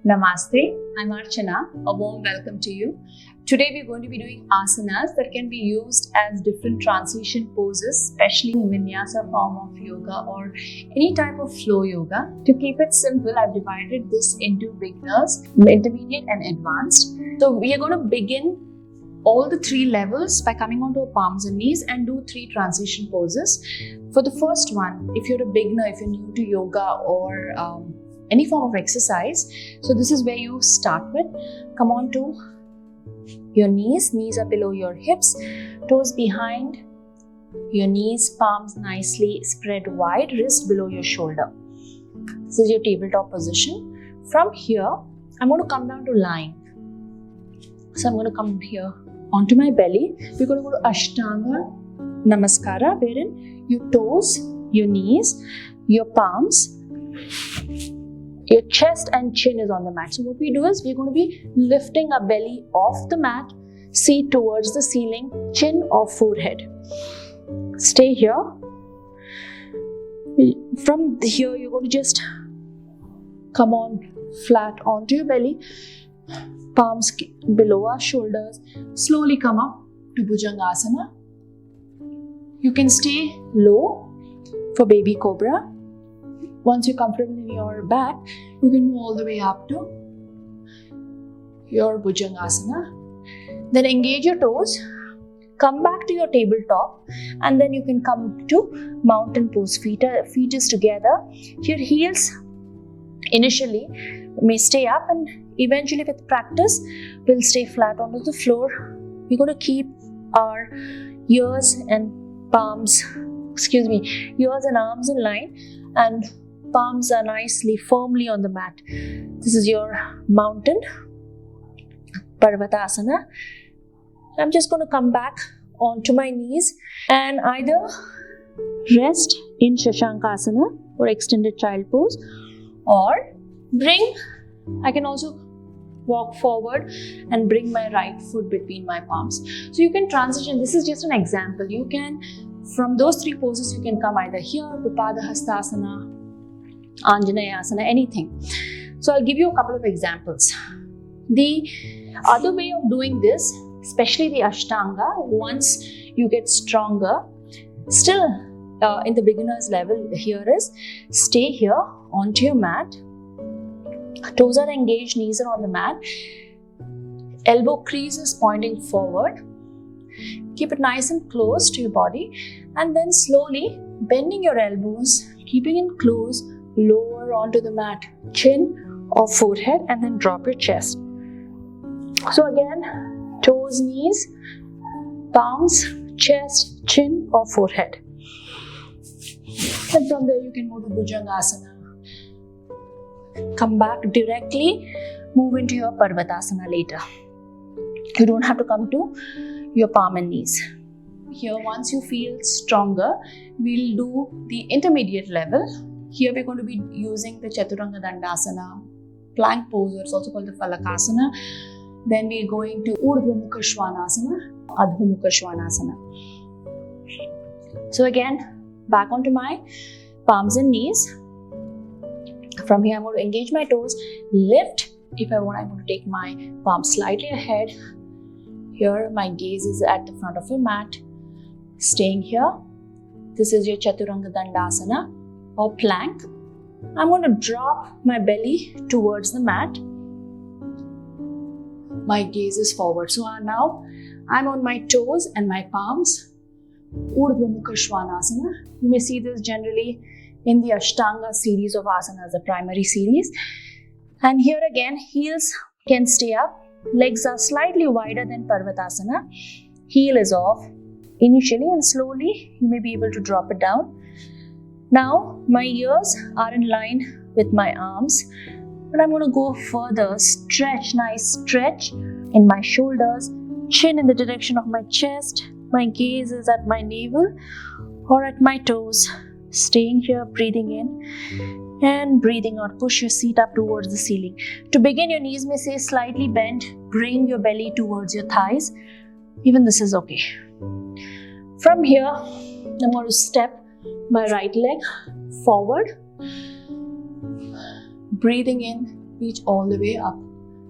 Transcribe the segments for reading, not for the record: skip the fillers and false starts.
Namaste, I'm Archana. A warm welcome to you. Today we're going to be doing asanas that can be used as different transition poses, especially in vinyasa form of yoga or any type of flow yoga. To keep it simple, I've divided this into beginners, intermediate and advanced. So we are going to begin all the three levels by coming onto our palms and knees and do three transition poses. For the first one, if you're a beginner, if you're new to yoga or any form of exercise, so this is where you start with. Come on to your knees are below your hips, toes behind your knees, palms nicely spread wide, wrist below your shoulder. This is your tabletop position. From here, I'm going to come down to lying. So I'm going to come here onto my belly. We're going to go to Ashtanga Namaskara, wherein your toes, your knees, your palms, your chest and chin is on the mat. So what we do is we're going to be lifting our belly off the mat, seat towards the ceiling, chin or forehead. Stay here. From here, you're going to just come on flat onto your belly, palms below our shoulders. Slowly come up to Bhujangasana. You can stay low for baby cobra. Once you're comfortable in your back, you can move all the way up to your Bhujangasana. Then engage your toes, come back to your tabletop, and then you can come to mountain pose. Feet is together. Your heels initially may stay up, and eventually with practice, will stay flat onto the floor. We're going to keep our ears and arms in line, and palms are nicely firmly on the mat. This is your mountain Parvatasana. I'm just going to come back onto my knees and either rest in Shashankasana or extended child pose, or I can also walk forward and bring my right foot between my palms. So you can transition. This is just an example. You can, from those three poses, you can come either here, Vipada Hastasana, Anjaneyasana, anything. So I'll give you a couple of examples. The other way of doing this, especially the Ashtanga, once you get stronger, still in the beginner's level, here is stay here onto your mat. Toes are engaged, knees are on the mat. Elbow crease is pointing forward. Keep it nice and close to your body, and then slowly bending your elbows, keeping it close, lower onto the mat, chin or forehead, and then drop your chest. So again, toes, knees, palms, chest, chin or forehead. And from there you can move to Bhujangasana. Come back directly, move into your Parvatasana later. You don't have to come to your palm and knees. Here, once you feel stronger, we'll do the intermediate level. Here we're going to be using the Chaturanga Dandasana, plank pose, or it's also called the Falakasana. Then we're going to Urdhva Mukha Svanasana, Adho Mukha Svanasana. So again, back onto my palms and knees. From here, I'm going to engage my toes, lift. If I want, I'm going to take my palms slightly ahead. Here, my gaze is at the front of your mat. Staying here. This is your Chaturanga Dandasana or plank. I'm going to drop my belly towards the mat. My gaze is forward. So now I'm on my toes and my palms. Urdhva Mukha Svanasana. You may see this generally in the Ashtanga series of asanas, the primary series. And here again, heels can stay up. Legs are slightly wider than Parvatasana. Heel is off initially, and slowly you may be able to drop it down. Now my ears are in line with my arms, but I'm going to go further. Stretch, nice stretch in my shoulders, chin in the direction of my chest. My gaze is at my navel or at my toes. Staying here, breathing in and breathing out. Push your seat up towards the ceiling. To begin, your knees may stay slightly bent. Bring your belly towards your thighs. Even this is okay. From here, I'm going to step my right leg forward. Breathing in reach all the way up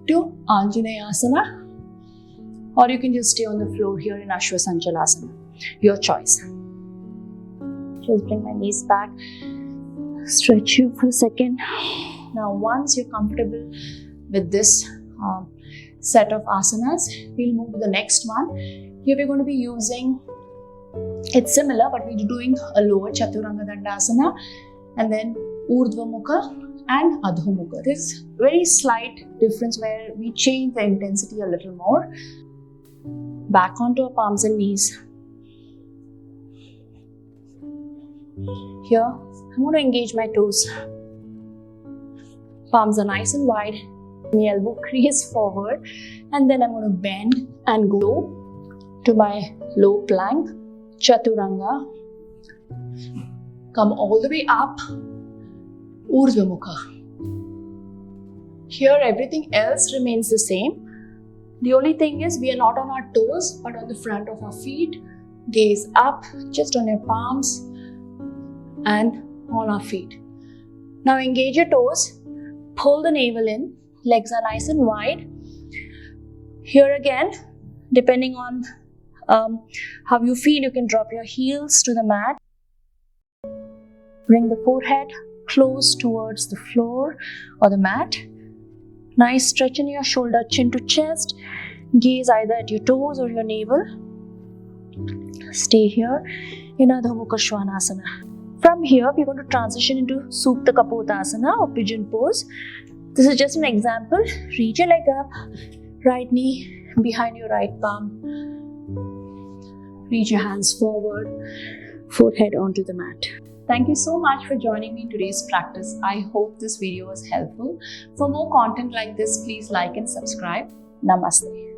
to Anjaneyasana, or you can just stay on the floor here in Ashwasanchalasana. Your choice. Just bring my knees back, stretch you for a second. Now once you're comfortable with this set of asanas, we'll move to the next one. Here we're going to be using, it's similar, but we're doing a lower Chaturanga Dandasana and then Urdhva Mukha and Adho Mukha. There's very slight difference where we change the intensity a little more. Back onto our palms and knees. Here, I'm going to engage my toes. Palms are nice and wide. My elbow crease forward, and then I'm going to bend and go to my low plank, Chaturanga. Come all the way up, Urdhva Mukha. Here everything else remains the same. The only thing is we are not on our toes but on the front of our feet. Gaze up, just on your palms and on our feet. Now engage your toes, pull the navel in, legs are nice and wide. Here again, depending on how you feel, you can drop your heels to the mat. Bring the forehead close towards the floor or the mat. Nice stretch in your shoulder, chin to chest. Gaze either at your toes or your navel. Stay here in Adho Mukha Svanasana. From here, we're going to transition into Supta Kapotasana or pigeon pose. This is just an example. Reach your leg up, right knee behind your right palm. Reach your hands forward, forehead onto the mat. Thank you so much for joining me in today's practice. I hope this video was helpful. For more content like this, please like and subscribe. Namaste.